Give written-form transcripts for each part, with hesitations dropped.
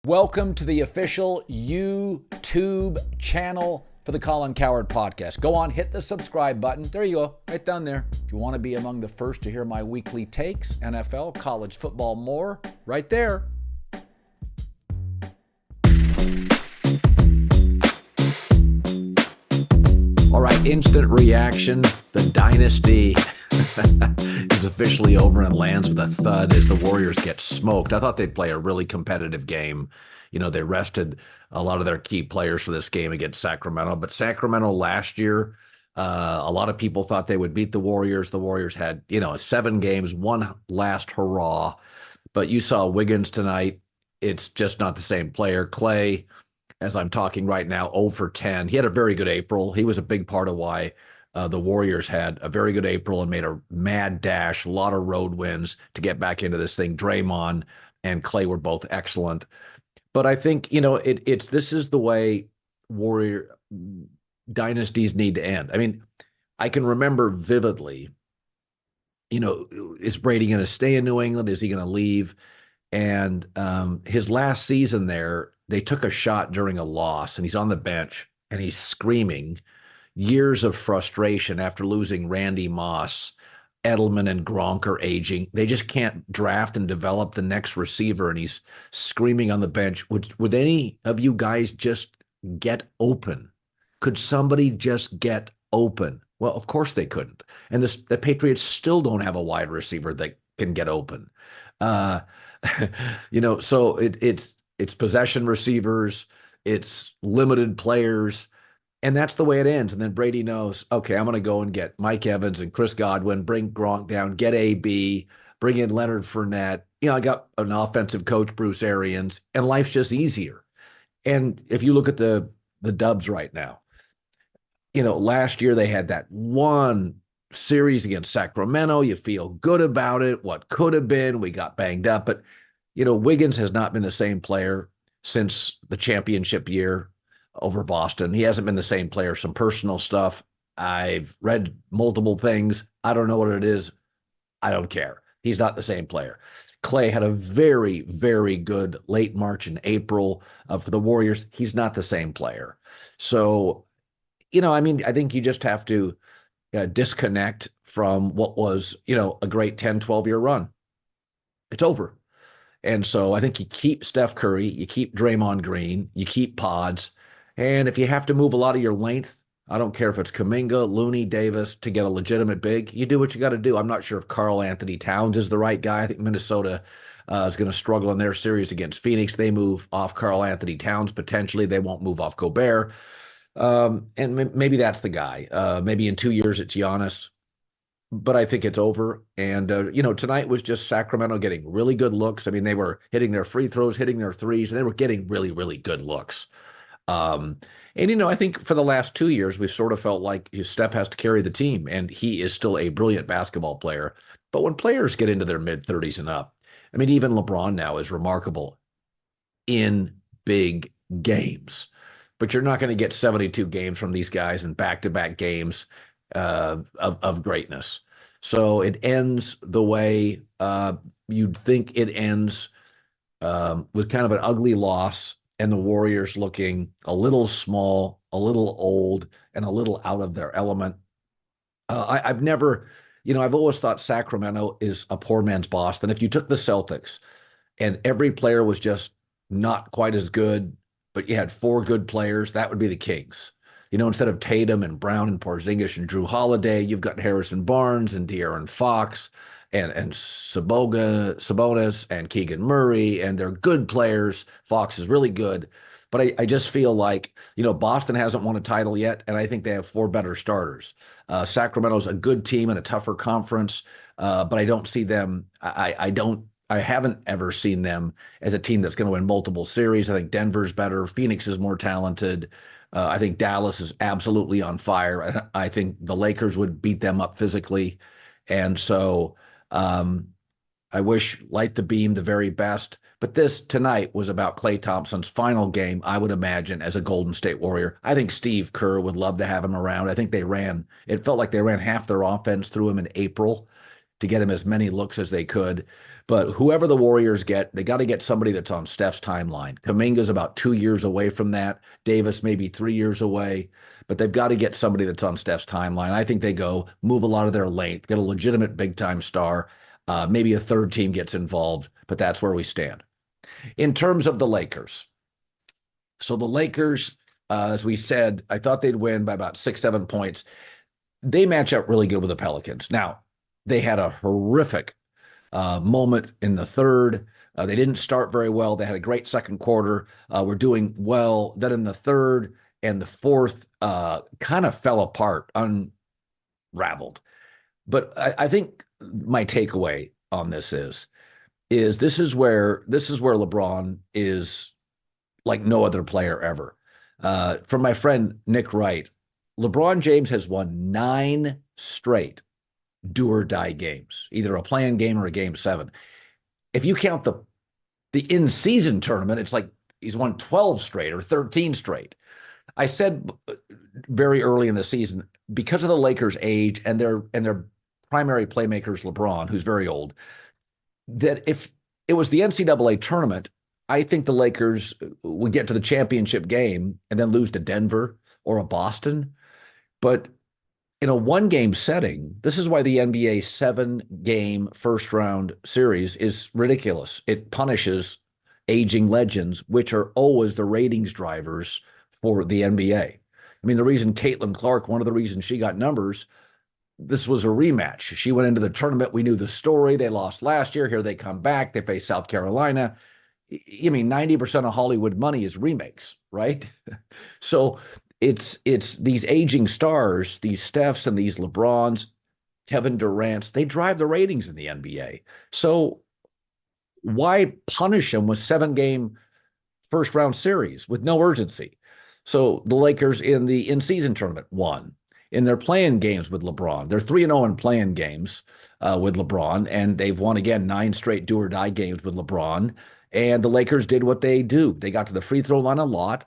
Welcome to the official YouTube channel for the Colin Cowherd podcast. Go on, hit the subscribe button. There you go, right down there. If you want to be among the first to hear my weekly takes, NFL, college football, more, right there. All right, instant reaction. The Dynasty is officially over and lands with a thud as the Warriors get smoked. I thought they'd play a really competitive game. You know, they rested a lot of their key players for this game against Sacramento. But Sacramento last year, a lot of people thought they would beat the Warriors. The Warriors had, 7 games, one last hurrah. But you saw Wiggins tonight. It's just not the same player. Klay, as I'm talking right now, 0 for 10. He had a very good April. He was a big part of why the Warriors had a very good April and made a mad dash, a lot of road wins to get back into this thing. Draymond and Klay were both excellent. But I think, this is the way Warrior dynasties need to end. I mean, I can remember vividly, is Brady going to stay in New England? Is he going to leave? And his last season there, they took a shot during a loss, and he's on the bench, and he's screaming years of frustration after losing Randy Moss. Edelman and Gronk are aging. They just can't draft and develop the next receiver, and he's screaming on the bench. Would any of you guys just get open? Could somebody just get open? Well, of course they couldn't. And the Patriots still don't have a wide receiver that can get open. So it's possession receivers, it's limited players, and that's the way it ends. And then Brady knows, okay, I'm going to go and get Mike Evans and Chris Godwin, bring Gronk down, get AB, bring in Leonard Fournette. I got an offensive coach, Bruce Arians, and life's just easier. And if you look at the Dubs right now, last year they had that one series against Sacramento. You feel good about it. What could have been, we got banged up. But, Wiggins has not been the same player since the championship year over Boston. He hasn't been the same player. Some personal stuff. I've read multiple things. I don't know what it is. I don't care. He's not the same player. Klay had a very, very good late March and April for the Warriors. He's not the same player. So, I think you just have to disconnect from what was, a great 10, 12-year run. It's over. And so I think you keep Steph Curry, you keep Draymond Green, you keep Pods. And if you have to move a lot of your length, I don't care if it's Kuminga, Looney, Davis, to get a legitimate big, you do what you got to do. I'm not sure if Karl Anthony Towns is the right guy. I think Minnesota is going to struggle in their series against Phoenix. They move off Karl Anthony Towns potentially. They won't move off Gobert. And maybe that's the guy. Maybe in 2 years it's Giannis. But I think it's over. And, tonight was just Sacramento getting really good looks. I mean, they were hitting their free throws, hitting their threes, and they were getting really, really good looks. I think for the last 2 years, we've sort of felt like Steph has to carry the team, and he is still a brilliant basketball player. But when players get into their mid-30s and up, I mean, even LeBron now is remarkable in big games. But you're not going to get 72 games from these guys in back-to-back games of greatness. So it ends the way you'd think it ends, with kind of an ugly loss, and the Warriors looking a little small, a little old, and a little out of their element. I've never, I've always thought Sacramento is a poor man's Boston. If you took the Celtics and every player was just not quite as good, but you had 4 good players, that would be the Kings. Instead of Tatum and Brown and Porzingis and Drew Holiday, you've got Harrison Barnes and De'Aaron Fox and Sabonis and Keegan Murray, and they're good players. Fox is really good. But I just feel like, Boston hasn't won a title yet, and I think they have 4 better starters. Sacramento's a good team in a tougher conference, but I don't see them. I haven't ever seen them as a team that's going to win multiple series. I think Denver's better. Phoenix is more talented. I think Dallas is absolutely on fire. I think the Lakers would beat them up physically. And so I wish Light the Beam the very best. But this tonight was about Klay Thompson's final game, I would imagine, as a Golden State Warrior. I think Steve Kerr would love to have him around. I think it felt like they ran half their offense through him in April to get him as many looks as they could. But whoever the Warriors get, they got to get somebody that's on Steph's timeline. Kuminga's about 2 years away from that. Davis maybe 3 years away. But they've got to get somebody that's on Steph's timeline. I think they go move a lot of their length, get a legitimate big-time star. Maybe a third team gets involved, but that's where we stand. In terms of the Lakers, so the Lakers, as we said, I thought they'd win by about 6-7 points. They match up really good with the Pelicans. Now, they had a horrific moment in the third. They didn't start very well. They had a great second quarter. Were doing well. Then in the third and the fourth, kind of fell apart, unraveled. But I think my takeaway on this is this is where LeBron is like no other player ever. From my friend Nick Wright, LeBron James has won 9 straight do or die games, either a play-in game or a game 7. If you count the in-season tournament, it's like he's won 12 straight or 13 straight. I said very early in the season, because of the Lakers' age and their primary playmakers, LeBron, who's very old, that if it was the NCAA tournament, I think the Lakers would get to the championship game and then lose to Denver or a Boston. But in a one-game setting, this is why the NBA 7-game first-round series is ridiculous. It punishes aging legends, which are always the ratings drivers for the NBA. I mean, the reason Caitlin Clark, one of the reasons she got numbers, this was a rematch. She went into the tournament. We knew the story. They lost last year. Here they come back. They face South Carolina. I mean, 90% of Hollywood money is remakes, right? So it's these aging stars, these Stephs and these LeBrons, Kevin Durant's, they drive the ratings in the NBA. So why punish them with 7-game first-round series with no urgency? So the Lakers in the in-season tournament won. In their play-in games with LeBron, they're 3-0 in play-in games with LeBron, and they've won, again, 9 straight do-or-die games with LeBron. And the Lakers did what they do. They got to the free throw line a lot,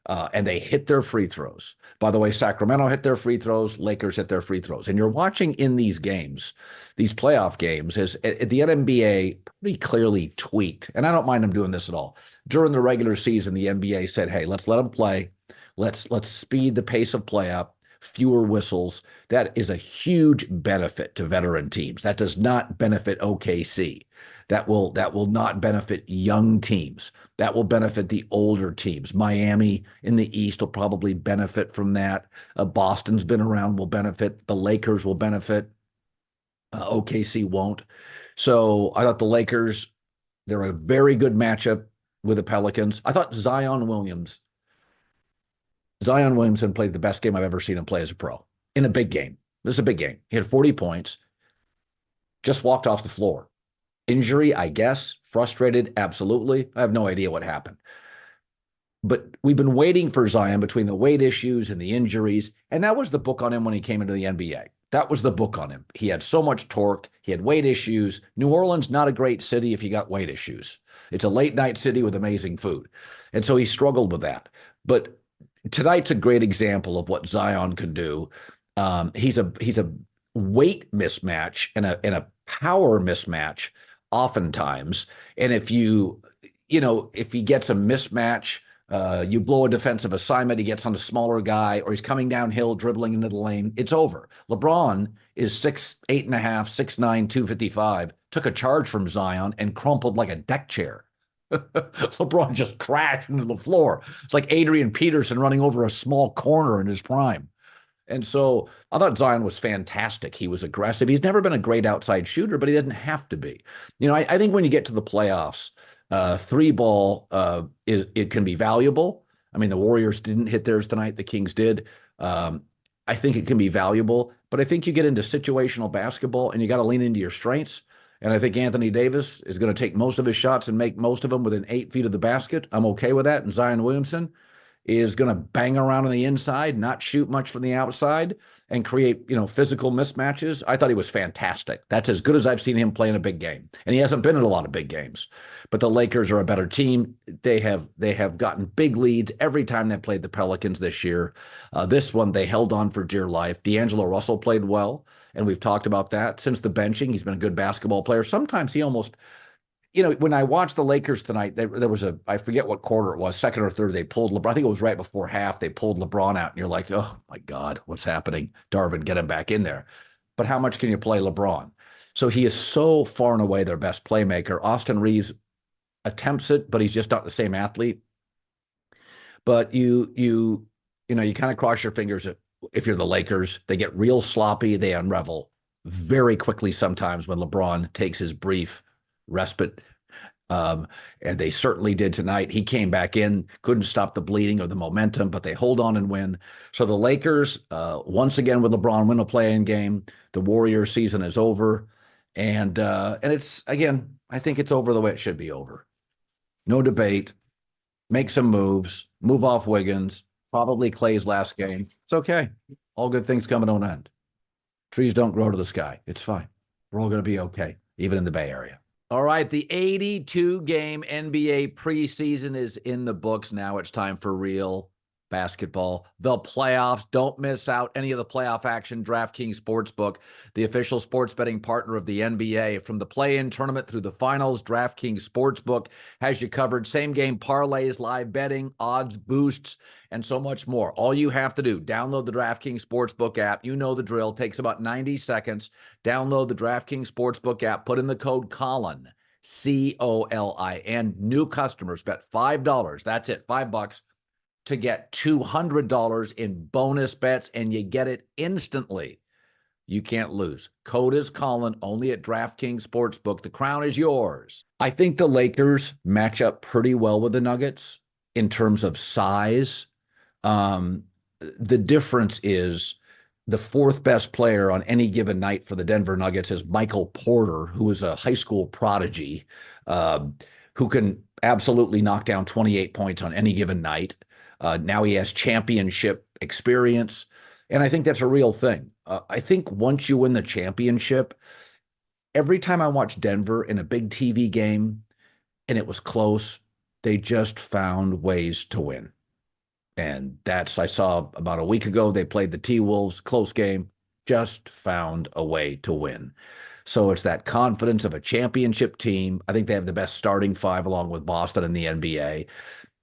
and they hit their free throws. By the way, Sacramento hit their free throws. Lakers hit their free throws. And you're watching in these games, these playoff games, as the NBA pretty clearly tweaked. And I don't mind them doing this at all. During the regular season, the NBA said, hey, let's let them play. Let's speed the pace of play up. Fewer whistles. That is a huge benefit to veteran teams. That does not benefit OKC. That will not benefit young teams. That will benefit the older teams. Miami in the East will probably benefit from that. Boston's been around, will benefit. The Lakers will benefit. OKC won't. So I thought the Lakers, they're a very good matchup with the Pelicans. I thought Zion Williamson played the best game I've ever seen him play as a pro in a big game. This is a big game. He had 40 points, just walked off the floor. Injury, I guess. Frustrated, absolutely. I have no idea what happened. But we've been waiting for Zion between the weight issues and the injuries, and that was the book on him when he came into the NBA. That was the book on him. He had so much torque. He had weight issues. New Orleans, not a great city if you got weight issues. It's a late-night city with amazing food. And so he struggled with that. But tonight's a great example of what Zion can do. He's a weight mismatch and a power mismatch oftentimes. And if if he gets a mismatch, you blow a defensive assignment, he gets on a smaller guy, or he's coming downhill, dribbling into the lane, it's over. LeBron is 6'8.5", 6'9", 255, took a charge from Zion and crumpled like a deck chair. LeBron just crashed into the floor. It's like Adrian Peterson running over a small corner in his prime. And so I thought Zion was fantastic. He was aggressive. He's never been a great outside shooter, but he didn't have to be. I think when you get to the playoffs, 3-ball it can be valuable. I mean, the Warriors didn't hit theirs tonight. The Kings did. I think it can be valuable, but I think you get into situational basketball and you got to lean into your strengths. And I think Anthony Davis is going to take most of his shots and make most of them within 8 feet of the basket. I'm okay with that. And Zion Williamson is going to bang around on the inside, not shoot much from the outside, and create, physical mismatches. I thought he was fantastic. That's as good as I've seen him play in a big game. And he hasn't been in a lot of big games. But the Lakers are a better team. They have gotten big leads every time they played the Pelicans this year. This one, they held on for dear life. D'Angelo Russell played well, and we've talked about that. Since the benching, he's been a good basketball player. Sometimes he almost when I watched the Lakers tonight, there was I forget what quarter it was, second or third, they pulled LeBron. I think it was right before half. They pulled LeBron out, and you're like, oh my God, what's happening? Darvin, get him back in there. But how much can you play LeBron? So he is so far and away their best playmaker. Austin Reeves attempts it, but he's just not the same athlete. But you kind of cross your fingers if you're the Lakers. They get real sloppy. They unravel very quickly sometimes when LeBron takes his brief respite. And they certainly did tonight. He came back in, couldn't stop the bleeding or the momentum, but they hold on and win. So the Lakers, once again with LeBron, win a play-in game. The Warriors season is over. And it's, again, I think it's over the way it should be over. No debate. Make some moves. Move off Wiggins. Probably Klay's last game. It's okay. All good things come to an end. Trees don't grow to the sky. It's fine. We're all going to be okay, even in the Bay Area. All right, the 82-game NBA preseason is in the books now. It's time for real basketball. The playoffs. Don't miss out any of the playoff action. DraftKings Sportsbook, the official sports betting partner of the NBA. From the play-in tournament through the finals, DraftKings Sportsbook has you covered. Same-game parlays, live betting, odds boosts, and so much more. All you have to do, download the DraftKings Sportsbook app. You know the drill. Takes about 90 seconds. Download the DraftKings Sportsbook app. Put in the code Colin, COLIN. New customers bet $5. That's it, $5 to get $200 in bonus bets, and you get it instantly. You can't lose. Code is Colin, only at DraftKings Sportsbook. The crown is yours. I think the Lakers match up pretty well with the Nuggets in terms of size. The difference is the fourth best player on any given night for the Denver Nuggets is Michael Porter, who is a high school prodigy, who can absolutely knock down 28 points on any given night. Now he has championship experience, and I think that's a real thing. I think once you win the championship, every time I watch Denver in a big TV game and it was close, they just found ways to win. And I saw about a week ago, they played the T-Wolves, close game, just found a way to win. So it's that confidence of a championship team. I think they have the best starting five along with Boston in the NBA.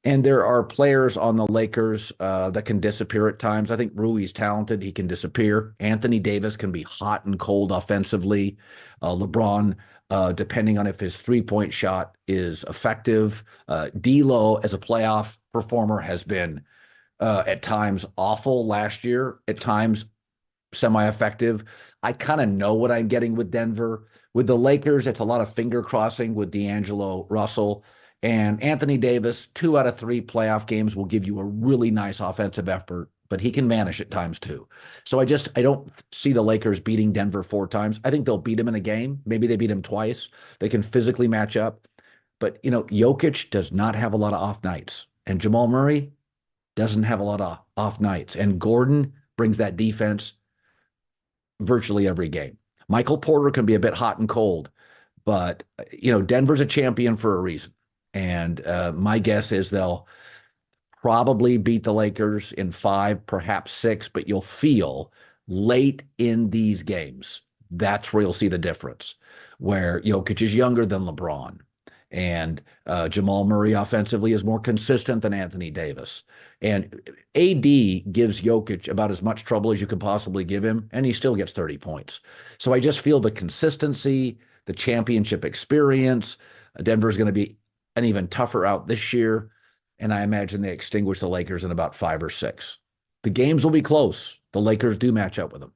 And there are players on the Lakers that can disappear at times. I think Rui's talented. He can disappear. Anthony Davis can be hot and cold offensively. LeBron, depending on if his three-point shot is effective. D'Lo, as a playoff performer, has been at times awful last year, at times semi-effective. I kind of know what I'm getting with Denver. With the Lakers, it's a lot of finger crossing with D'Angelo Russell. And Anthony Davis, 2 out of 3 playoff games will give you a really nice offensive effort, but he can vanish at times too. So I don't see the Lakers beating Denver 4 times. I think they'll beat him in a game. Maybe they beat him twice. They can physically match up. But, Jokic does not have a lot of off nights. And Jamal Murray doesn't have a lot of off nights. And Gordon brings that defense virtually every game. Michael Porter can be a bit hot and cold. But, Denver's a champion for a reason. And my guess is they'll probably beat the Lakers in 5, perhaps 6, but you'll feel late in these games, that's where you'll see the difference, where Jokic is younger than LeBron, and Jamal Murray offensively is more consistent than Anthony Davis. And AD gives Jokic about as much trouble as you could possibly give him, and he still gets 30 points. So I just feel the consistency, the championship experience. Denver's going to be an even tougher out this year, and I imagine they extinguish the Lakers in about 5 or 6. The games will be close. The Lakers do match up with them.